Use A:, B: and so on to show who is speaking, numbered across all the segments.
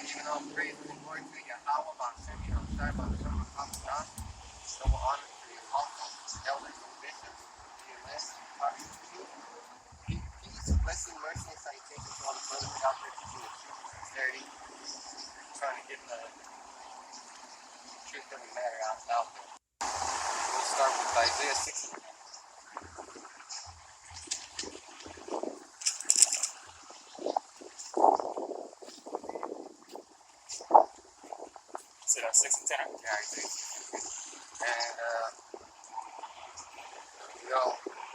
A: Even all praise and glory to Yahweh, Hashem, Yahshua, Hashem, Hakadah, double honor to the apostles, elders, and bishops, peace, blessing, mercy, and salutation to all the brothers out there teaching the truth and sincerity, trying to get the truth of the matter out there. We'll start with Isaiah 6.
B: So that's 6 and 10.
A: Yeah, Isaiah 6. And,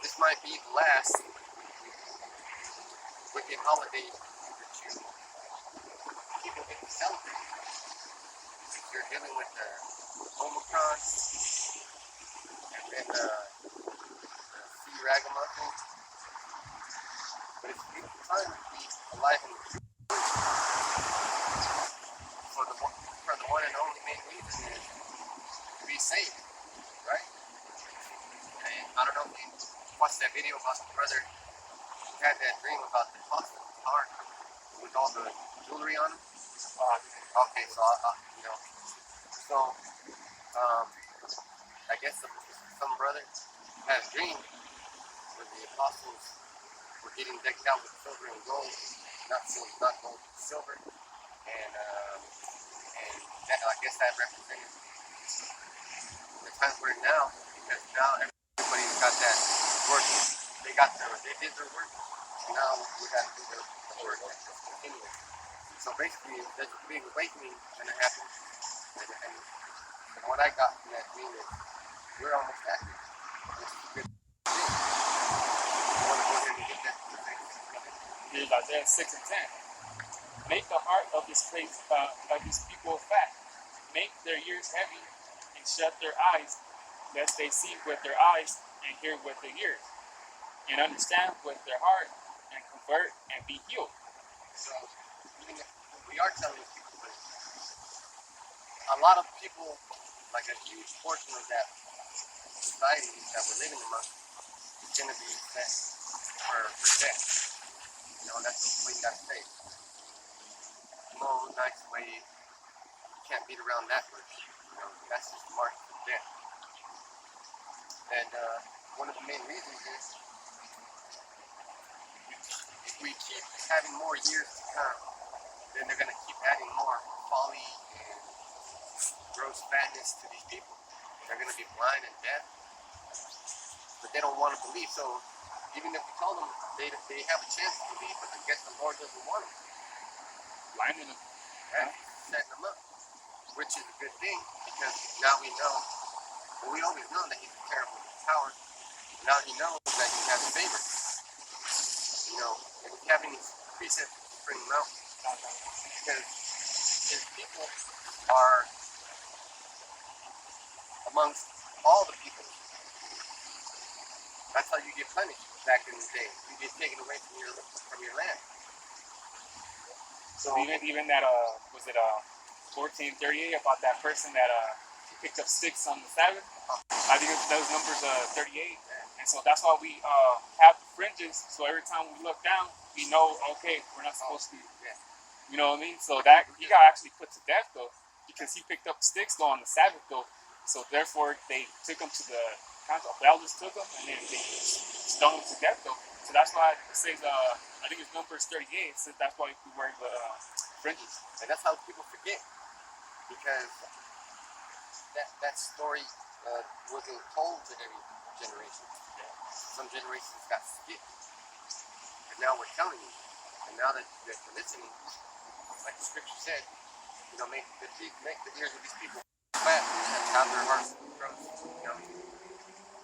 A: this might be the last wicked holiday that you people get to celebrate. If you're dealing with the Omicron and then the sea ragamuffin. But it's a beautiful time to be alive and for the one and only main reason is to be safe, right? And I don't know if you watched that video about the brother who had that dream about the cost of the car with all the jewelry on it. Okay, so I guess some brother had a dream where the apostles were getting decked out with silver and gold, not gold, silver, and that, I guess that represented the times we're in now, because now everybody's got that work. They did their work, and now we got to do the work that's continuing. So basically, there's a big awakening going to happen, and from what I got from that dream is we're almost at it. It's a good thing. I want to go ahead and get that to the next.
B: Here's Isaiah 6 and 10. Make the heart of this place, of these people fat. Make their ears heavy and shut their eyes, lest they see with their eyes and hear with their ears, and understand with their heart and convert and be healed.
A: So, even if we are telling people, but a lot of people, like a huge portion of that society that we're living among, is going to be sent for death. That's the way you got to say. No nice way. You can't beat around that bush. That's just the mark of death. And one of the main reasons is if we keep having more years to come, then they're going to keep adding more folly and gross fatness to these people. They're going to be blind and deaf, but they don't want to believe. So even if we told them they have a chance to believe, but I guess the Lord doesn't want them.
B: Blinding them.
A: Yeah, setting them up, which is a good thing, because now we know, well, we always know that he's a terrible power. Now he knows that he has favor. And having these precepts to bring them out, because his people are amongst all the people. That's how you get punished back in the day. You get taken away from your land.
B: So even that was it 1438 about that person that picked up sticks on the Sabbath? I think those numbers 38, and so that's why we have the fringes. So every time we look down, we know, okay, we're not supposed to. You know what I mean? So that he got actually put to death though, because he picked up sticks though on the Sabbath though. So therefore they took him to the council. The elders took him and then they stoned him to death though. So that's why it says I think it's numbers 38. It says that's why we wear the fringes.
A: And that's how people forget, because that story wasn't told to every generation. Some generations got skipped, and now we're telling you. And now that you're listening, like the scripture said, make the ears of these people fat and have their hearts gross.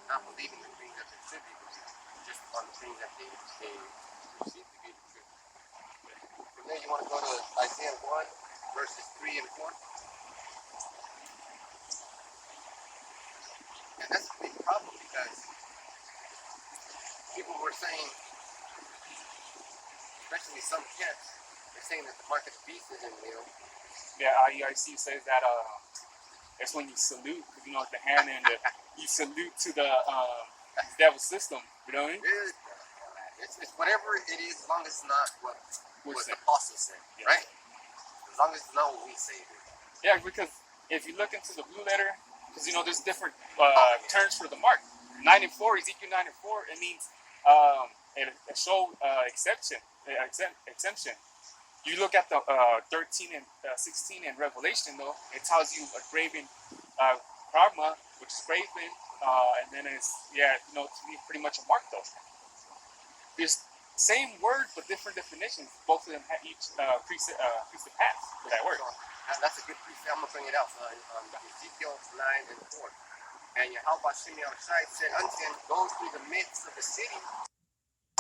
A: Not believing the things that they should be believing, just on the things that they perceive to be the truth. From there, you want to go to Isaiah 1, verses 3 and 4. And that's a big problem, because people were saying, especially some camps, they're saying that the mark of the beast isn't real.
B: Yeah, IEIC says that that's when you salute, because with the hand and you salute to the devil system. You know what I mean?
A: It's whatever it is, as long as it's not what the apostle said, right? As long as it's not what we say it is.
B: Yeah, because if you look into the blue letter, because there's different terms for the mark. 9 and 4, Ezekiel 9 and 4, it means a show exemption. You look at the 13 and 16 in Revelation, though, it tells you a graven karma, which is graven, and then it's to be pretty much a mark, though. There's same word but different definitions. Both of them have each precept pass for that word.
A: So, that's a good precept. I'm gonna bring it out. Ezekiel 9 and 4. And Yahweh Shemi outside said unto him, go through the midst of the city,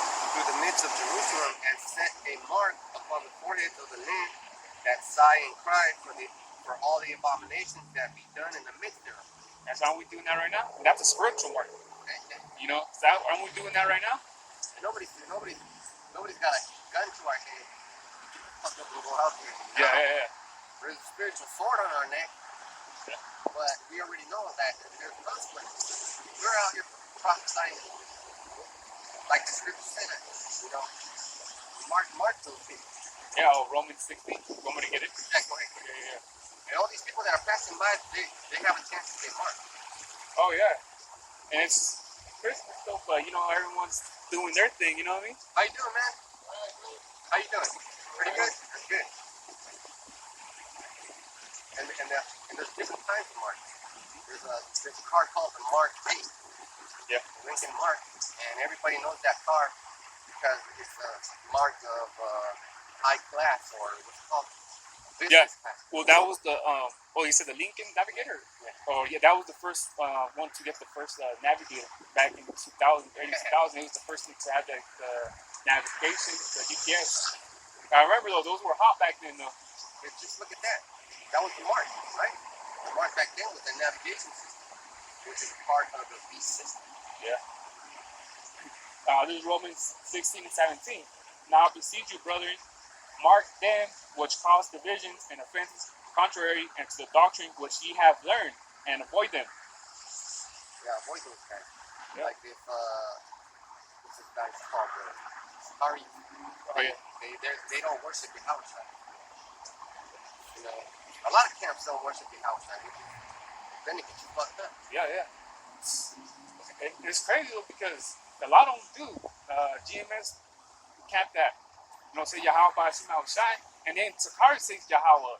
A: through the midst of Jerusalem, and set a mark upon the foreheads of the land that sigh and cry for all the abominations that be done in the midst thereof.
B: That's how we doing that right now. And that's a spiritual mark. Aren't we doing that right now?
A: And nobody's got a gun to our head. We'll go out here.
B: Yeah.
A: There's a spiritual sword on our neck. But we already know that there's consequences. We're out here prophesying, like the scripture said, mark those people.
B: Yeah, Romans 16. You want me to get it?
A: Yeah, go ahead.
B: Yeah.
A: And all these people that are passing by, they have a chance to get marked.
B: Oh, yeah. And it's Christmas, though, but, everyone's doing their thing, you know what I mean?
A: How you doing, man? How you doing? Pretty good? That's good. And there's different kinds of marks. There's a car called the Mark 8.
B: Yeah.
A: Lincoln Mark. And everybody knows that car because it's a mark of high class, or what's it called? Business class.
B: Well, that was the, you said the Lincoln Navigator?
A: Yeah.
B: Oh, yeah, that was the first one to get the first Navigator back in 2000, early 2000. It was the first one to have the navigation, the GPS. I remember, those were hot back then, though.
A: Just look at that. That was the mark, right? The mark back then was the navigation system, which is part of the beast system.
B: Yeah. This is Romans 16 and 17. Now I beseech you, brethren, mark them which cause divisions and offenses contrary unto the doctrine which ye have learned, and avoid them.
A: Yeah, avoid those guys.
B: Yeah.
A: Like if what's this guy's called? Sorry.
B: Oh, yeah.
A: They don't worship the house. A lot of camps don't worship the house. Then it gets you fucked up.
B: Yeah. It's crazy though, because a lot of them do. GMS camp that, say Yahweh by Hashem outside, and then Sakari says Yahweh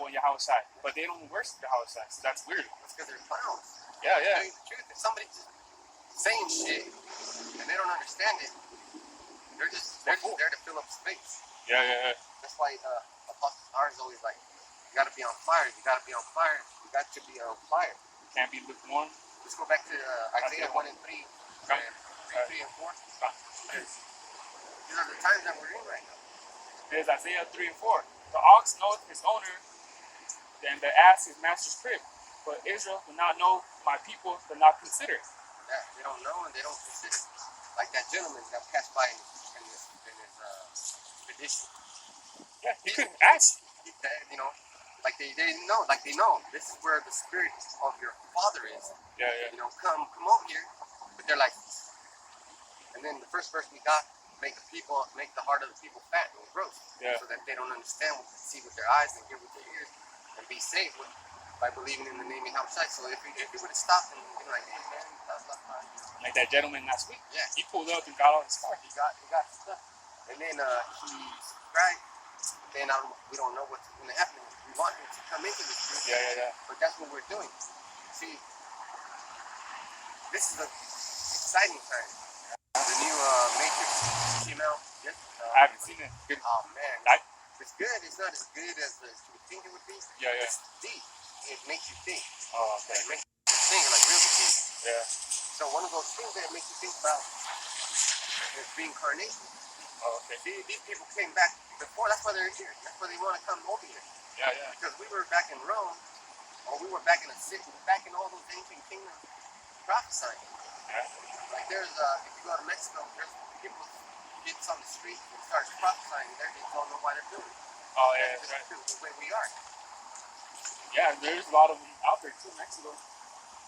B: and Yahweh Shai, but they don't worship Yahweh Shai, so that's weird.
A: It's because they're clowns.
B: Yeah.
A: To tell you the truth, if somebody's just saying shit and they don't understand it, they're just there to fill up space.
B: Yeah.
A: That's why Apostle R is always like, you gotta be on fire. You gotta be on fire. You got to be on fire.
B: Can't be lukewarm.
A: Let's go back to Isaiah 1 and 3, and 3 and 4. These are the times that we're in right now.
B: There's Isaiah 3 and 4. The ox knoweth his owner, and the ass his master's crib. But Israel will not know, my people will not consider.
A: Yeah, they don't know and they don't consider. Like that gentleman that passed by in his expedition.
B: Yeah, he couldn't ask.
A: Like they know this is where the spirit of your father is.
B: Yeah.
A: Come over here. But they're like, and then the first verse we got, make the heart of the people fat and gross.
B: Yeah.
A: So that they don't understand, see with their eyes and hear with their ears, and be saved by believing in the name of Yahweh. So if you would have stopped and been like, hey man, blah.
B: Like that gentleman last week.
A: Yeah.
B: He pulled up and got out his car.
A: He got stuff. And then he subscribed. Then we don't know what's going to happen. We want him to come into this group.
B: Yeah.
A: But that's what we're doing. See, this is an exciting time. The new Matrix came out. Yes.
B: I haven't seen it. Good.
A: Oh man, it's good. It's not as good as you would think it would be.
B: Yeah.
A: It's deep. It makes you think.
B: Oh, okay.
A: It makes you think, like really think.
B: Yeah.
A: So one of those things that makes you think about is reincarnation.
B: Oh, okay.
A: These people came back before. That's why they're here. That's why they want to come over here.
B: Yeah.
A: Because we were back in Rome, or we were back in a city, back in all those ancient kingdoms prophesying.
B: Yeah.
A: Like there's, if you go to Mexico, there's people gets on the street and starts prophesying. They don't know why they're doing it.
B: Oh, yeah, that's right.
A: The way we are.
B: Yeah, there's a lot of them out there too, Mexico.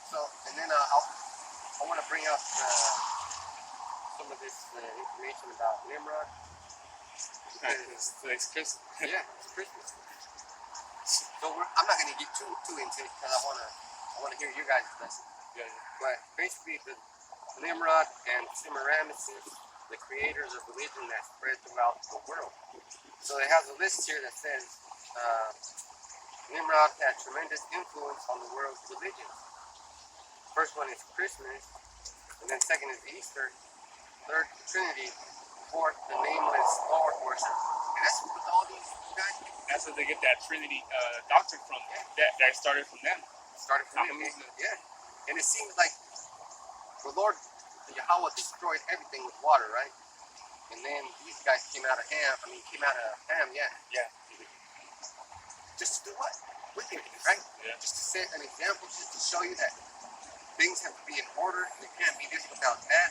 A: So, and then I want to bring up some of this information about Nimrod.
B: Today's Christmas.
A: Yeah, it's Christmas. So I'm not gonna get too into it because I wanna hear your guys' lesson.
B: Yeah.
A: But basically, the Nimrod and Semiramis, the creators of religion that spread throughout the world. So it has a list here that says Nimrod had tremendous influence on the world's religion. First one is Christmas, and then second is Easter, third the Trinity, fourth the nameless Lord worship. And that's what all these guys do.
B: That's where they get that Trinity doctrine from.
A: Yeah.
B: That started from them.
A: Started from them. Yeah. And it seems like the Lord, Yahweh, destroyed everything with water, right? And then these guys came out of Ham, yeah.
B: Yeah.
A: Just to do what? Wicked, right?
B: Yeah.
A: Just to set an example, just to show you that things have to be in order. They can't be this without that.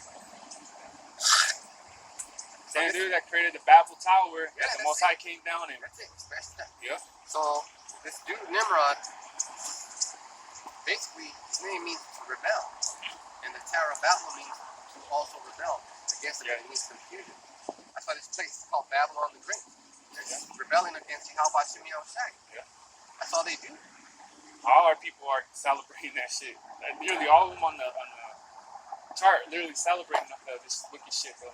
B: Same dude that created the Babel Tower,
A: Yeah,
B: that the Most High came down and.
A: That's it. Scratch that.
B: Yeah.
A: So this dude Nimrod, basically his name means to rebel, and the Tower of Babel means to also rebel against it. It means confusion. That's why this place is called Babylon the Great. They're just rebelling against Yahweh Shem Yahushai.
B: Yeah.
A: That's all they do.
B: All our people are celebrating that shit. Nearly all of them on the chart, literally celebrating this wicked shit, bro.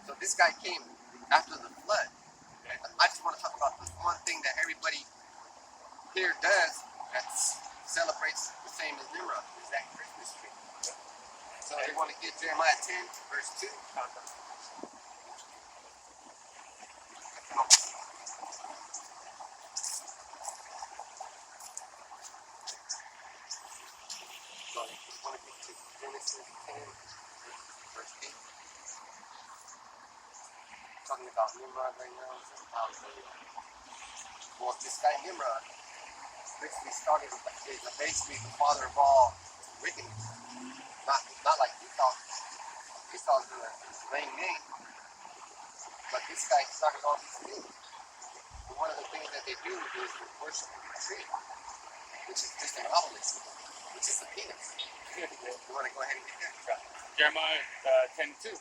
A: So this guy came after the flood. And I just want to talk about this one thing that everybody here does that celebrates the same as Nimrod, is that Christmas tree. So they want to get Jeremiah 10, verse 2. So we want to get to Genesis 10, verse 8. Talking about Nimrod right now. Well, this guy Nimrod basically is basically the father of all wickedness. Not like Esau. Esau's a lame name. But this guy started all these things. And one of the things that they do is worship the tree, which is just an obelisk, which is the penis. You want to go ahead and get that?
B: Jeremiah 10:2.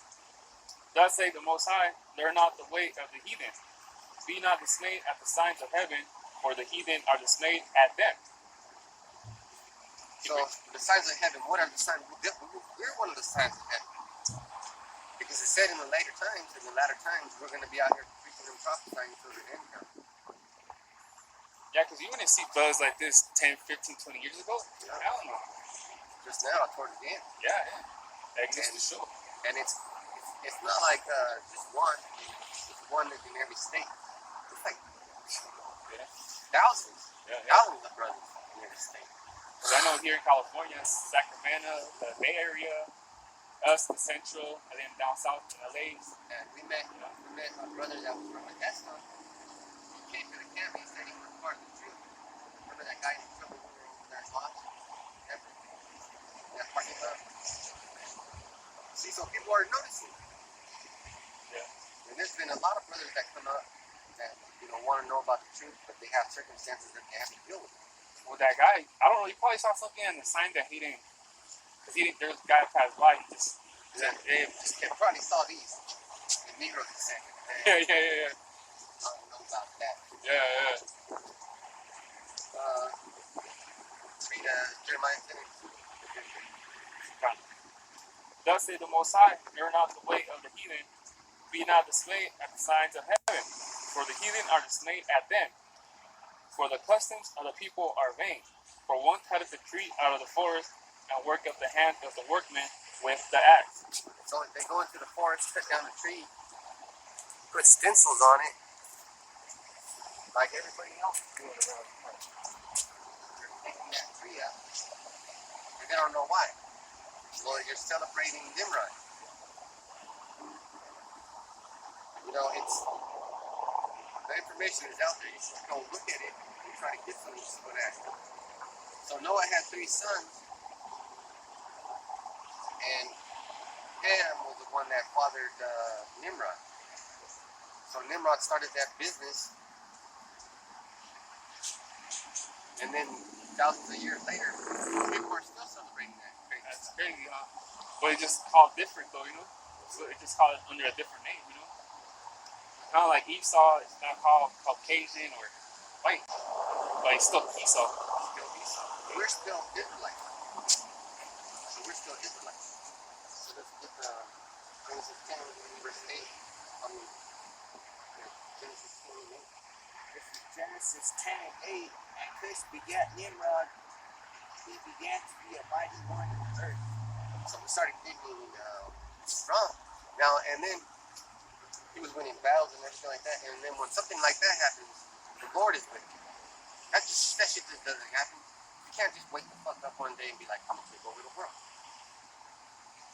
B: Thus say the Most High, learn not the way of the heathen. Be not dismayed at the signs of heaven, for the heathen are dismayed at them.
A: So the signs of heaven, what are the signs? We're one of the signs of heaven. Because it said in the latter times, we're going to be out here preaching and prophesying until the end comes.
B: Yeah, because you wouldn't see buzz like this 10, 15, 20 years ago.
A: Yeah.
B: Hell no.
A: Just now, towards the end.
B: Yeah. That exists to show.
A: And it's not like just one. It's one in every state. It's like thousands of brothers in every state.
B: Because I know here in California, Sacramento, the Bay Area, us, the Central, and then down south in LA.
A: And we met a brother that was from Modesto. He came to the camp. He said he was part of the troop. Remember that guy in the trouble we were over there lost? That parking lot. See, so people are noticing.
B: Yeah.
A: And there's been a lot of brothers that come up that want to know about the truth, but they have circumstances that they have to deal with.
B: Well, that guy, I don't know, he probably saw something in the sign that he didn't, because there was a guy that passed by, he just
A: probably saw these, the Negro descent.
B: Yeah.
A: I don't know about that.
B: Yeah.
A: Read Jeremiah 10.
B: Thus say the Most High, learn not the way of the heathen, be not dismayed at the signs of heaven, for the heathen are dismayed at them. For the customs of the people are vain. For one cutteth the tree out of the forest, and worketh the hand of the workman with the axe.
A: So they go into the forest, cut down the tree, put stencils on it, like everybody else is doing around the park. They're taking that tree out, and they don't know why. Well, you're celebrating Nimrod. It's the information is out there. You should go look at it and try to get some of that. So Noah had 3 sons, and Ham was the one that fathered Nimrod. So Nimrod started that business, and then thousands of years later, people are still celebrating that.
B: That's crazy, huh? But it's just called different, though, So it's just called under a different name, Kind of like Esau, it's not called Caucasian or white. but he's still Esau.
A: Still Esau. We're still Israelites. So we're still Israelites. So let's get Genesis 10, verse 8. I mean, Genesis 10 and 8.
C: This is Genesis 10 and 8. And Cush begat Nimrod. He began to be a mighty one in the earth.
A: So we started getting strong. Now, and then he was winning battles and everything like that. And then when something like that happens, the Lord is with you. That shit just doesn't happen. You can't just wake the fuck up one day and be like, I'm gonna take over the world.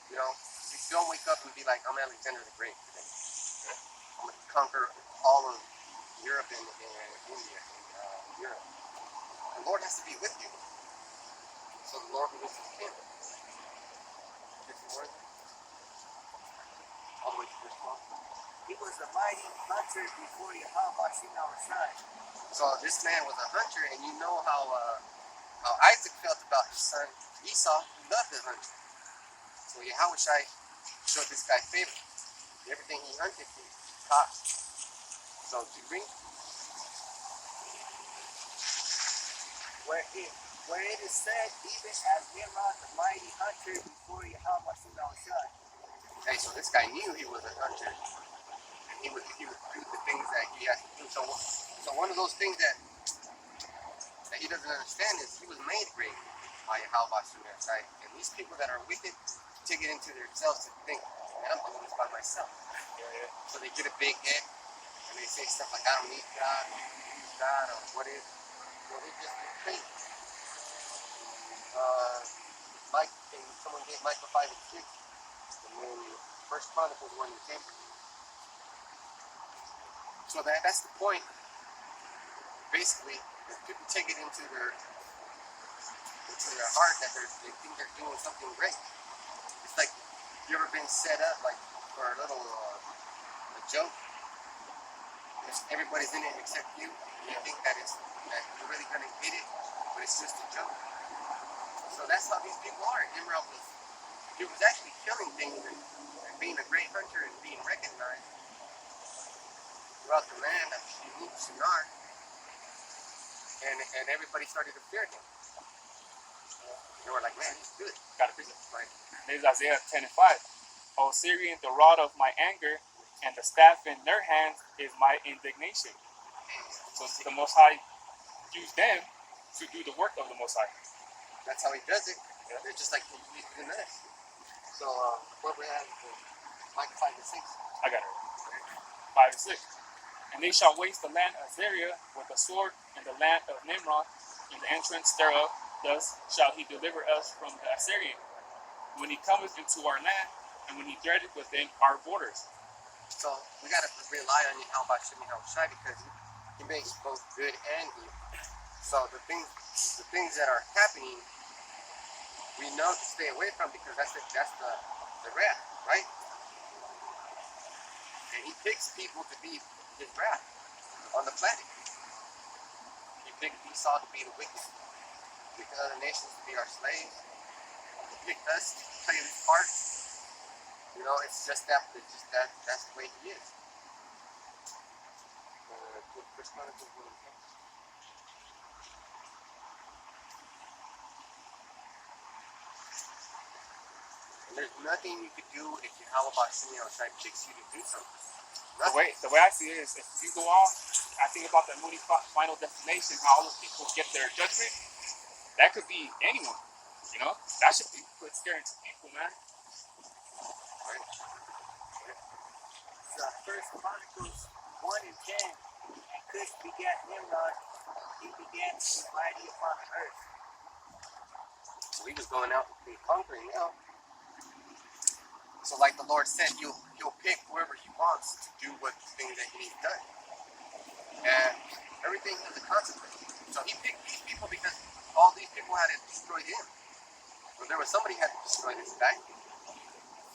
A: You know, you don't wake up and be like, I'm Alexander the Great today. I'm gonna conquer all of Europe and India and Europe. The Lord has to be with you. So the Lord was with him. Get the word all the way to verse 12.
C: He was a mighty hunter before Yahweh our son.
A: So this man was a hunter, and you know how Isaac felt about his son Esau. He loved the hunter. So Yahweh showed this guy favor. Everything he hunted, he caught. So you bring
C: where it is said, even as Nimrod the mighty hunter before Yahweh our son.
A: hey, so this guy knew he was a hunter, and he would do the things that he has to do. So one of those things that he doesn't understand is he was made great by Yahweh, right? And these people that are wicked take it into themselves to think, man, I'm doing this by myself. So they get a big head, and they say stuff like, I don't need God, or use God, or what is. So they just think. Someone gave Micah 5 and 6, and then First Chronicles 1 and 10. So that's the point. Basically, if people take it into their heart that they think they're doing something great. It's like, you ever been set up like for a little a joke? Everybody's in it except you. And you think that you're really gonna get it, but it's just a joke. So that's how these people are. Nimrod was actually killing things and being a great hunter and being recognized throughout the land of Shinar, and everybody started to fear him. They were like, man, he's good.
B: Got to preach it.
A: Right.
B: There's Isaiah 10 and 5. O Syrian, the rod of my anger, and the staff in their hands is my indignation. So the Most High used them to do the work of the Most High.
A: That's how he does it. Yeah. They're just like he's doing this. So what we have is Micah 5 and 6.
B: I got it. 5 and 6. And they shall waste the land of Assyria with the sword, and the land of Nimrod in the entrance thereof. Thus shall he deliver us from the Assyrian, when he cometh into our land, and when he dreadeth within our borders.
A: So we got to rely on Yahweh because he makes both good and evil. So the things that are happening, we know to stay away from because that's the wrath, right? And he picks people to be his wrath on the planet. He picked Esau to be the wicked. He picked other nations to be our slaves. He picked us to play this part. You know, it's just that's the way he is. First Chronicles 1 and 10. And there's nothing you could do if Yahweh picks you to do something.
B: The way I see it is, if you go off, I think about the Mooney Final Destination, how all those people get their judgment. That could be anyone, you know. That should be quite scary to people, man.
A: Right.
C: First Chronicles 1 and 10. And Cush begat Nimrod. He began to be mighty upon the earth.
A: So he was going out and conquering now. So like the Lord said, he'll pick whoever he wants to do what things that he needs done. And everything has a consequence. So he picked these people because all these people had to destroy him. So there was somebody who had to destroy this guy.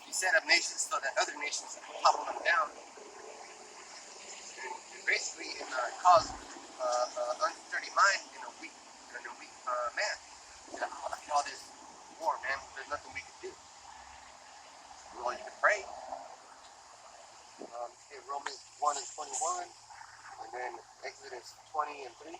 A: He set up nations so that other nations could topple them down. And basically cause unsteady mind in a weak man. You know, look at all this war, man. There's nothing we can do. Well, you can pray. Romans 1 and 21, and then Exodus 20 and 3.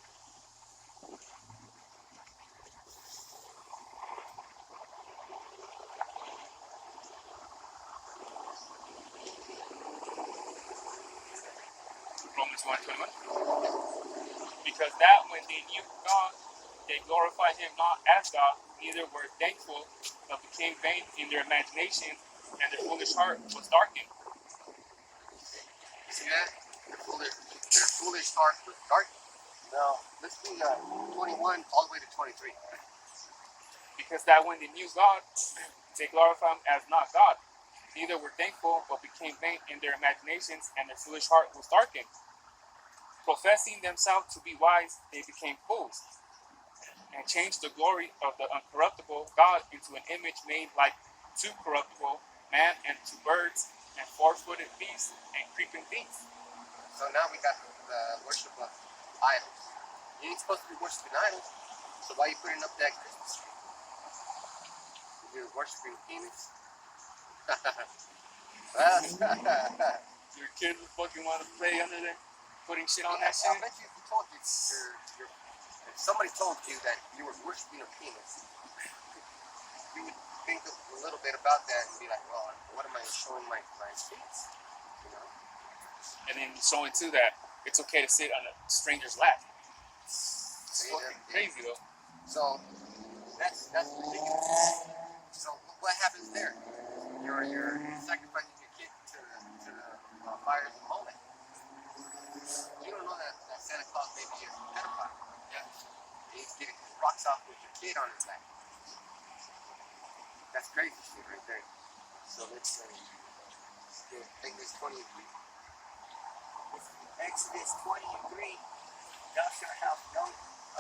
B: Romans 1:21. Because that when they knew God, they glorified him not as God, neither were thankful, but became vain in their imagination, and their foolish heart was darkened.
A: You see that? Their foolish heart was darkened. Now, let's do 21 all the way to 23.
B: Because that when they knew God, they glorified him as not God, neither were thankful, but became vain in their imaginations, and their foolish heart was darkened. Professing themselves to be wise, they became fools, and changed the glory of the uncorruptible God into an image made like to corruptible man, and to birds, and four-footed beasts, and creeping things.
A: So now we got the worship of idols. You ain't supposed to be worshiping idols, so why are you putting up that Christmas tree? You're worshiping penis?
B: Your kids would fucking want to play under there, putting shit on that
A: I
B: shit.
A: bet you if you told you, if somebody told you that you were worshiping a penis, you would think a little bit about that and be like, well, what am I showing my face? You know?
B: And then showing too that it's okay to sit on a stranger's lap. It's
A: Yeah,
B: fucking crazy though.
A: So that's ridiculous. So what happens there? You're sacrificing your kid to the fires of Molech. You don't know that Santa Claus may be a pedophile. Yeah. He's getting his rocks off with your kid on his lap. That's crazy shit right there. So let's take this 23.
C: Exodus 20:3. Thou shalt have no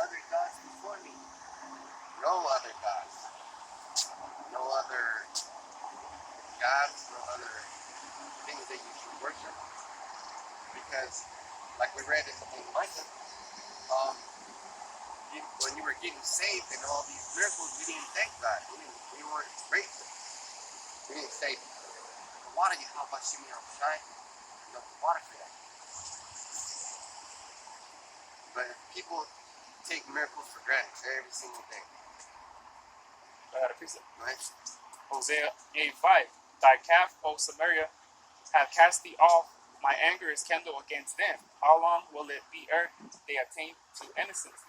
C: other gods before me.
A: No other gods. No other gods, no other things that you should worship. Because, like we read in Micah, when you were getting saved and all these miracles, we didn't thank God. We weren't grateful. We didn't say, the water you have about Shimmy on shine, you know, the water for that. But people take miracles for granted every single day.
B: I got a piece of
A: Right?
B: Hosea 8:5. Thy calf, O Samaria, have cast thee off. My anger is kindled against them. How long will it be ere they attain to innocence?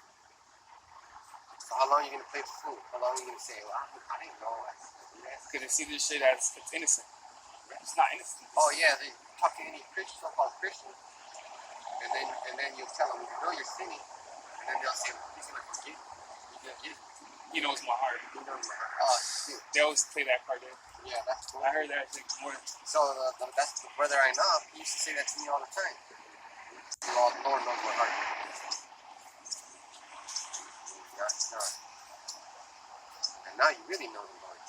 A: So how long are you going to play the fool? How long are you going to say, well, I didn't know.
B: Because they see this shit as it's innocent. It's not innocent.
A: Oh yeah, they talk to any Christian, so-called Christian, and then you'll tell them, you know you're sinning, and then they'll say, well, he's going to forgive you. He's going to give you.
B: He knows my heart.
A: He knows my heart. Oh, shoot.
B: They always play that card there.
A: Yeah, that's cool.
B: I heard that thing more.
A: So that's the brother I know. He used to say that to me all the time. Well, the Lord knows my heart. No. And now you really know the Lord.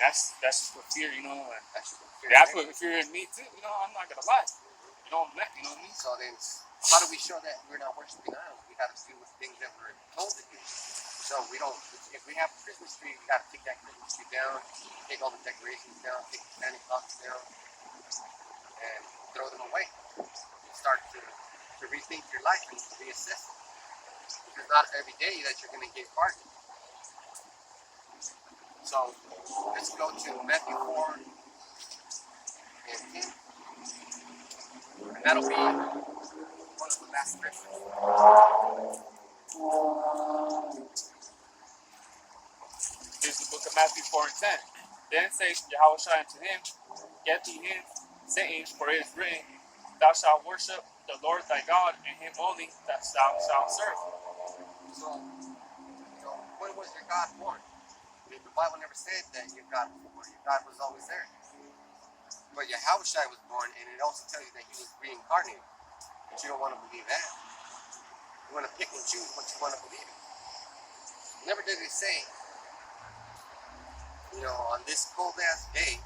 B: That's for fear, you know.
A: That's what
B: That's what fear in me too. You know, I'm not gonna lie. You know what I mean?
A: So then, how do we show that we're not worshiping idols? We got to do with things that we're told to do. So we don't. If we have a Christmas tree, we got to take that Christmas tree down, take all the decorations down, take the Santa Claus down, and throw them away. Start to rethink your life and reassess it. Because not every day that you're going to get pardoned. So let's go to Matthew 4 and 10. And that'll be one of the last scriptures.
B: Here's the book of Matthew 4 and 10. Then says Yahushua unto him, Get thee hence, Satan, for it is written, Thou shalt worship the Lord thy God, and him only that thou shalt serve.
A: So, when was your God born? I mean, the Bible never said that your God was born. Your God was always there. But Yahushua was born, and it also tells you that he was reincarnated. But you don't want to believe that. You want to pick and choose what you want to believe in. Never did it say, on this cold-ass day,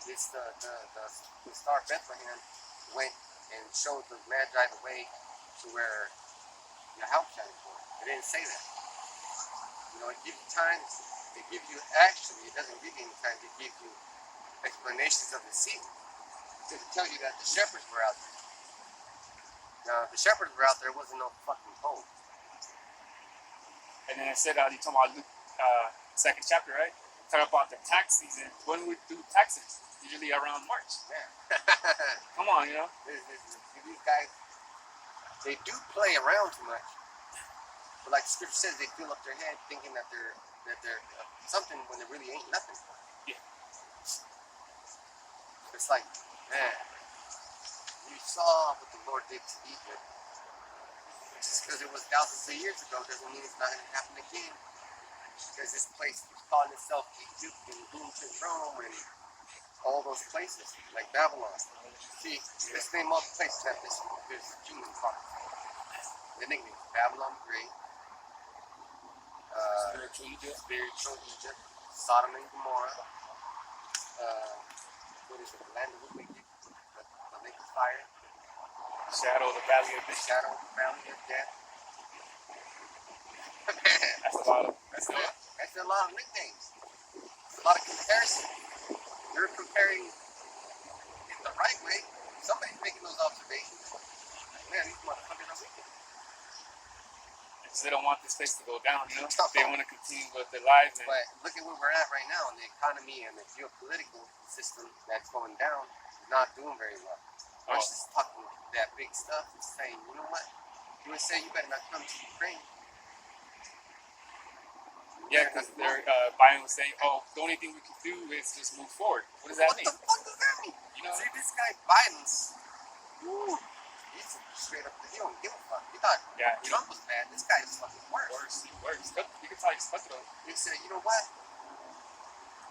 A: the star Bethlehem went and showed the Magi the way to where Yahushua was born. It didn't say that. It gives you time. It gives you, actually, it doesn't give you any time. It gives you explanations of the season to tell you that the shepherds were out there. Now, the shepherds were out there, it wasn't no fucking cold.
B: And then it said, you talking about Luke 2nd chapter, right? talk about the tax season. When we do taxes, usually around March.
A: Yeah.
B: Come on, you know.
A: These guys, they do play around too much. But like the scripture says, they fill up their head thinking that they're something when they really ain't nothing.
B: Yeah.
A: It's like, man, you saw what the Lord did to Egypt. Just because it was thousands of years ago doesn't mean it's not going to happen again. Because this place is calling itself Egypt and ancient Rome and all those places, like Babylon. See, let's name all the places that this kingdom called. The nickname Babylon the Great, spiritual Egypt, Sodom and Gomorrah, what is it, the land of the wicked, the lake of fire,
B: Shadow of the Valley of Death.
A: shadow of the valley of death.
B: That's a lot of.
A: That's a lot of nicknames. It's a lot of comparison. You're comparing in the right way. Somebody's making those observations. Man, these motherfuckers are wicked.
B: Because they don't want this place to go down, you know? They want to continue with their lives. And
A: But look at where we're at right now, and the economy and the geopolitical system that's going down is not doing very well. We're just talking that big stuff and saying, you know what? USA, you better not come to Ukraine.
B: yeah, because they're Biden was saying, oh, the only thing we can do is just move forward. What does that mean?
A: What the fuck does that mean?
B: You know?
A: See, this guy Biden's, he's straight up, he don't give a fuck. He thought Trump was bad. This guy is fucking worse.
B: Worse. You can tell he's stuck it up.
A: He said, you know what?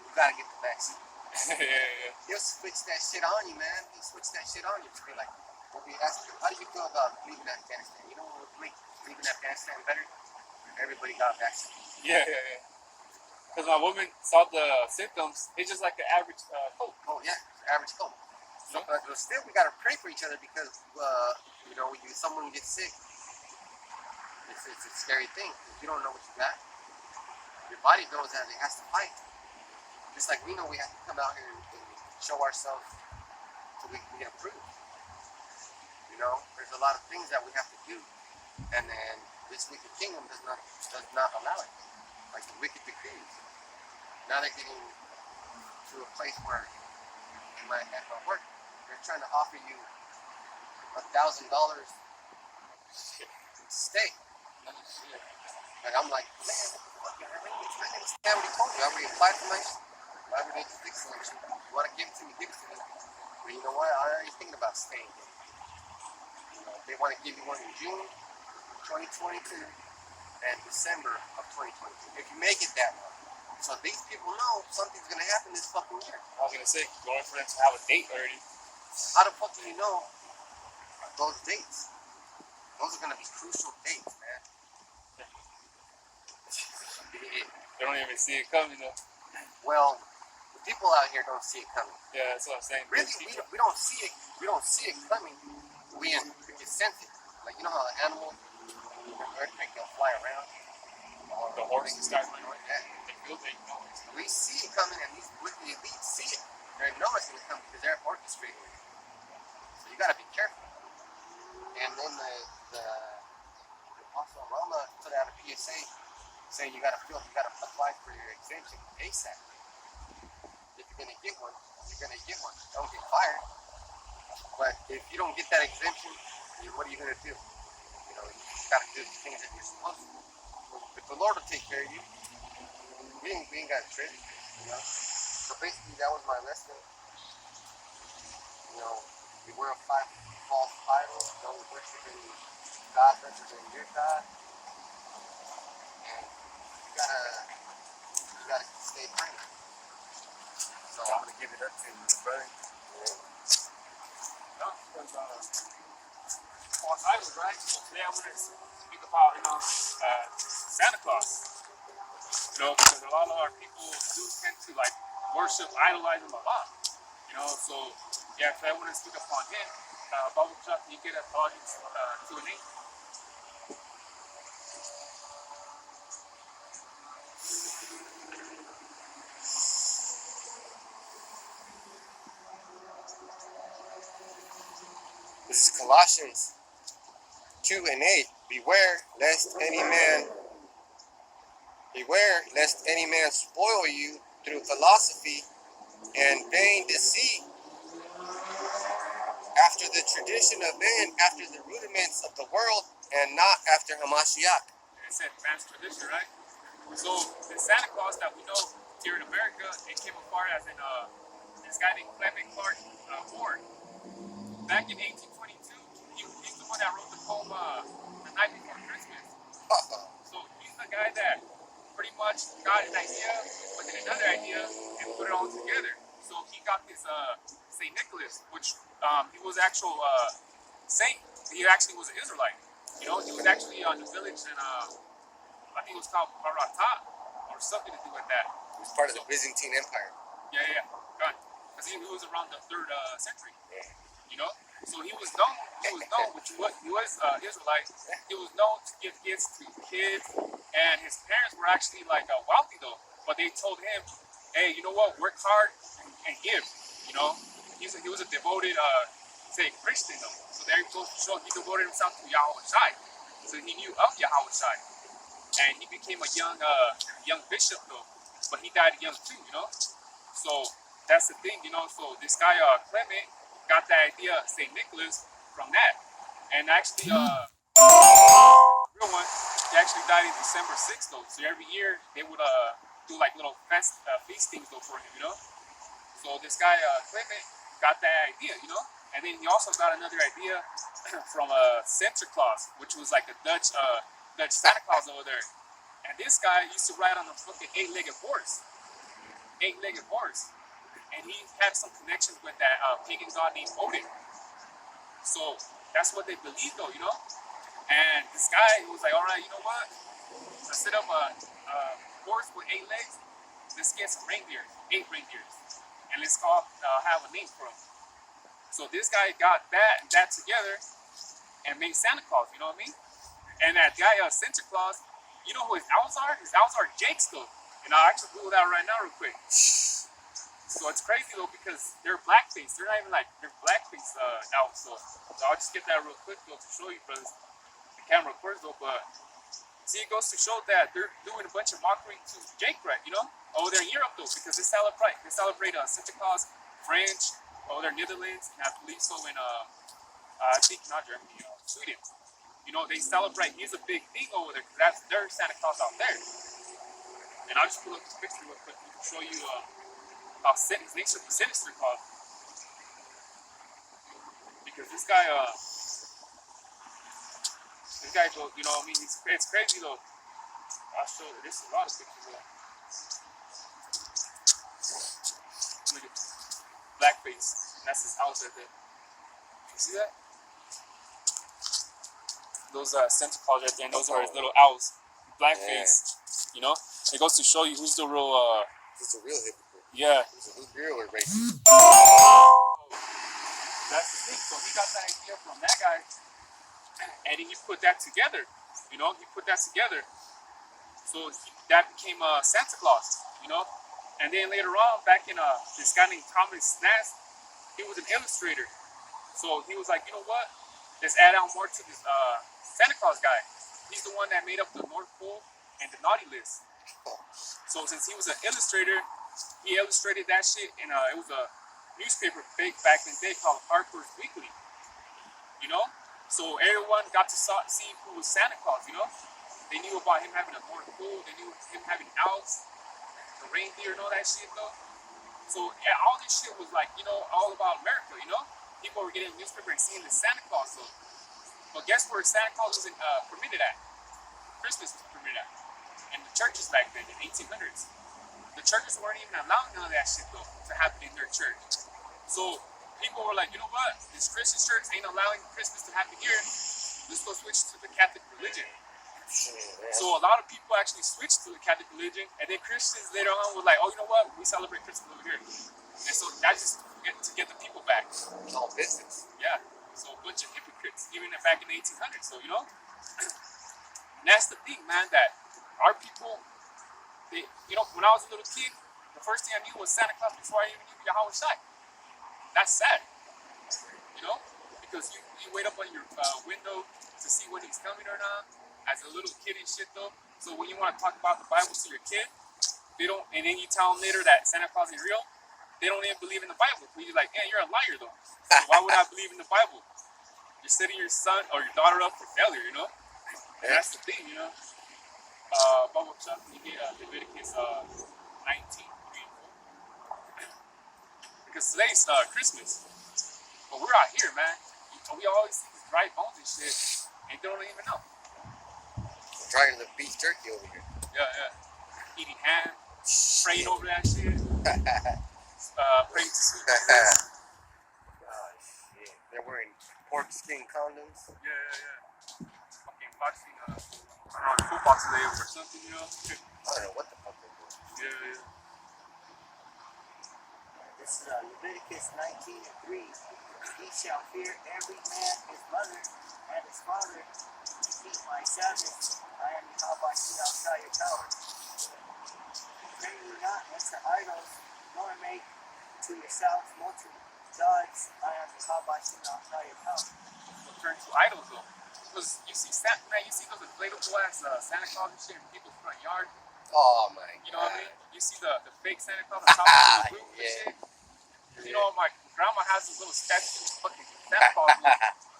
A: You gotta get the vaccine.
B: yeah.
A: He'll switch that shit on you, man. He'll switch that shit on you. To be like, we'll be asking, how do you feel about leaving Afghanistan? You know what would make leaving Afghanistan better? Everybody got a vaccine.
B: Yeah. Because my woman saw the symptoms, it's just like an average cold.
A: Oh, yeah, average cold. So, but still, we gotta pray for each other because, you know, when someone gets sick, it's a scary thing. You don't know what you got. Your body knows that it has to fight. Just like we know we have to come out here and show ourselves so we can get approved. You know, there's a lot of things that we have to do, and then this wicked kingdom does not allow it. Like the wicked decrees. Now they're getting to a place where at my work, they're trying to offer you $1,000 stay. Like I'm like, man, what the fuck? I understand what he told you. I already applied for my selection. You want to give it to me, give it to me. But you know what? I'm already thinking about staying. You know, they want to give you one in June 2022 and December of 2022. If you make it that long. So these people know something's going to happen this fucking year.
B: I was going to say, going for them to have a date already.
A: How the fuck do you know those dates? Those are going to be crucial dates, man.
B: They don't even see it coming, though.
A: Well, the people out here don't see it coming.
B: Yeah, that's what I'm saying.
A: Really, we don't see it. We don't see it coming. We can sense it. Like, you know how an animal, an earthquake, they'll fly around.
B: The horses start going on.
A: Yeah.
B: They feel they know it's coming.
A: We see it coming, and these wicked elites see it. They know it's going to come because they're orchestrating it. So you got to be careful. And then the Apostle Rama put out a PSA saying you got to apply for your exemption ASAP. If you're going to get one, you're going to get one. Don't get fired. But if you don't get that exemption, what are you going to do? You know, you just got to do the things that you're supposed to do. But the Lord will take care of you. We ain't got a trip, you know. So basically, that was my lesson. You know, beware of false idols. Don't worship any God other than your God. And you gotta stay praying. So I'm gonna give it up to you, brother.
B: No, because false idols, right? Today I want to speak about, Santa Claus. You know, because a lot of our people do tend to like worship, idolize him a lot. You know, so yeah, if I want to speak upon him, Bible chapter, you get a audience 2 and 8.
A: This is Colossians 2 and 8. Beware lest any man spoil you through philosophy and vain deceit, after the tradition of man, after the rudiments of the world, and not after Hamashiach.
B: It said man's tradition, right? So the Santa Claus that we know here in America, it came apart as in this guy named Clement Clark Ward. Back in 1822, he's the one that wrote the poem The Night Before Christmas. So he's the guy that pretty much got an idea, but then another idea, and put it all together. So he got this St. Nicholas, which he was actual saint. He actually was an Israelite. You know, he was actually on the village in, I think it was called Barata, or something to do with that.
A: He was part of the Byzantine Empire.
B: Yeah. Right. Because he was around the 3rd century. You know? So he was known, which he was Israelite. He was known to give gifts to kids, and his parents were actually like wealthy though. But they told him, hey, you know what, work hard and give. You know? He was a devoted, say, Christian though. So there he goes to show he devoted himself to Yahweh Shai. So he knew of Yahweh Shai. And he became a young bishop though. But he died young too, you know? So that's the thing, you know. So this guy, Clement, got the idea of St. Nicholas from that. And actually, the real one, he actually died in December 6th though. So every year they would do like little feastings though for him, you know. So this guy, Clement, got that idea, you know. And then he also got another idea from Santa Claus, which was like a Dutch Santa Claus over there. And this guy used to ride on a fucking 8-legged horse. 8-legged horse. And he had some connections with that pagan god named Odin. So that's what they believed though, you know? And this guy was like, all right, you know what? Instead of a horse with 8 legs, let's get some reindeers, 8 reindeers. And let's have a name for him. So this guy got that together and made Santa Claus, you know what I mean? And that guy, Santa Claus, you know who his owls are? His owls are Jakes though. And I'll actually Google that right now real quick. So it's crazy though because they're blackface. They're not even like, they're blackface owls. So I'll just get that real quick though to show you, brothers. The camera records though, but see, it goes to show that they're doing a bunch of mockery to Jake, right? You know? Over there in Europe though, because they celebrate Santa Claus, French, over there in Netherlands, and I believe so in I think not Germany, Sweden. You know, they celebrate. He's a big thing over there because that's their Santa Claus out there. And I'll just pull up this picture real quick to show you how sinister Claus. Because this guy, you know, I mean, it's crazy though. I'll show you. There's a lot of pictures though. Look at blackface. That's his house right there. You see that? Those Santa Claus right there, and those are his little owls. Blackface. Yeah. You know? It goes to show you who's the real
A: Who's the real hypocrite?
B: Yeah.
A: Who's the real racist?
B: That's the thing. So he got that idea from that guy, and he put that together. You know, he put that together. So that became Santa Claus. You know, and then later on, back in this guy named Thomas Nast, he was an illustrator. So he was like, you know what? Let's add on more to this Santa Claus guy. He's the one that made up the North Pole and the naughty list. So since he was an illustrator, he illustrated that shit, and it was a newspaper big back in the day called Harper's Weekly. You know, so everyone got to see who was Santa Claus. You know, they knew about him having a North Pole, they knew him having owls, the reindeer, and all that shit though. So yeah, all this shit was like, you know, all about America. You know, people were getting a newspaper and seeing the Santa Claus though. But guess where Santa Claus wasn't permitted at? Christmas was permitted at. And the churches back then, in the 1800s. The churches weren't even allowing none of that shit though to happen in their church. So people were like, you know what? This Christian church ain't allowing Christmas to happen here. Let's go switch to the Catholic religion. So a lot of people actually switched to the Catholic religion, and then Christians later on were like, oh, you know what? We celebrate Christmas over here. And so that's just to get the people back.
A: It's all business.
B: Yeah. So a bunch of hypocrites, even back in the 1800s. So, you know, and that's the thing, man, that our people, they, you know, when I was a little kid, the first thing I knew was Santa Claus before I even knew Yahweh Shai. That's sad, you know, because you wait up on your window to see when he's coming or not, as a little kid and shit though. So when you want to talk about the Bible to your kid, they don't, and then you tell them later that Santa Claus is real, they don't even believe in the Bible. You're like, yeah, you're a liar though. So why would I believe in the Bible? You're setting your son or your daughter up for failure, you know? And that's the thing, you know? Bubble Chuck, you get Leviticus 19, 3 and 4. Because today's Christmas. But we're out here, man. We always see these dry bones and shit, and they don't even know.
A: Trying the beef jerky over here.
B: Yeah, yeah. Eating ham, praying over that shit. Praying to sweet Jesus.
A: Oh shit. They're wearing pork skin condoms.
B: Yeah. Fucking boxing, football today or something, you know?
A: I don't know what the fuck they're doing.
B: Yeah.
C: This is Leviticus 19 and 3. He shall fear every man his mother and his father to keep my Sabbath. I am Yahweh Shai your power. Pray ye not unto idols, nor make to yourselves multiple gods. I am Yahweh Shai your power.
B: Turn to idols though. Because you see man, you see those inflatable ass Santa Claus and shit in people's front yard.
A: Oh my god.
B: You know what I mean? You see the fake Santa Claus on top of the roof and shit. You know, my grandma has this little statue of fucking Santa Claus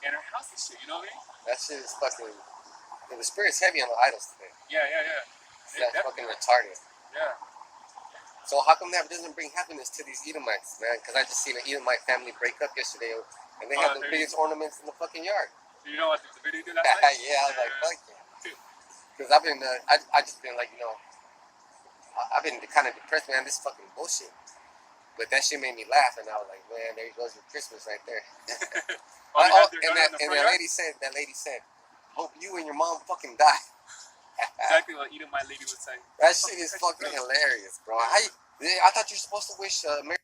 B: in her house and shit, you know what I mean?
A: That shit is fucking. The spirit's heavy on the idols today.
B: Yeah.
A: That's fucking retarded.
B: Yeah.
A: So how come that doesn't bring happiness to these Edomites, man? Because I just seen an Edomite family break up yesterday, and they had the biggest ornaments in the fucking yard.
B: You know what the video did last night?
A: Yeah, I was like, fuck yeah. Because I've been, I just been like, you know, I've been kind of depressed, man. This is fucking bullshit. But that shit made me laugh, and I was like, man, there goes your Christmas right there. And that lady said, hope you and your mom fucking die.
B: Exactly what Edomite lady would say.
A: That shit is fucking hilarious, bro. I thought you're supposed to wish Merry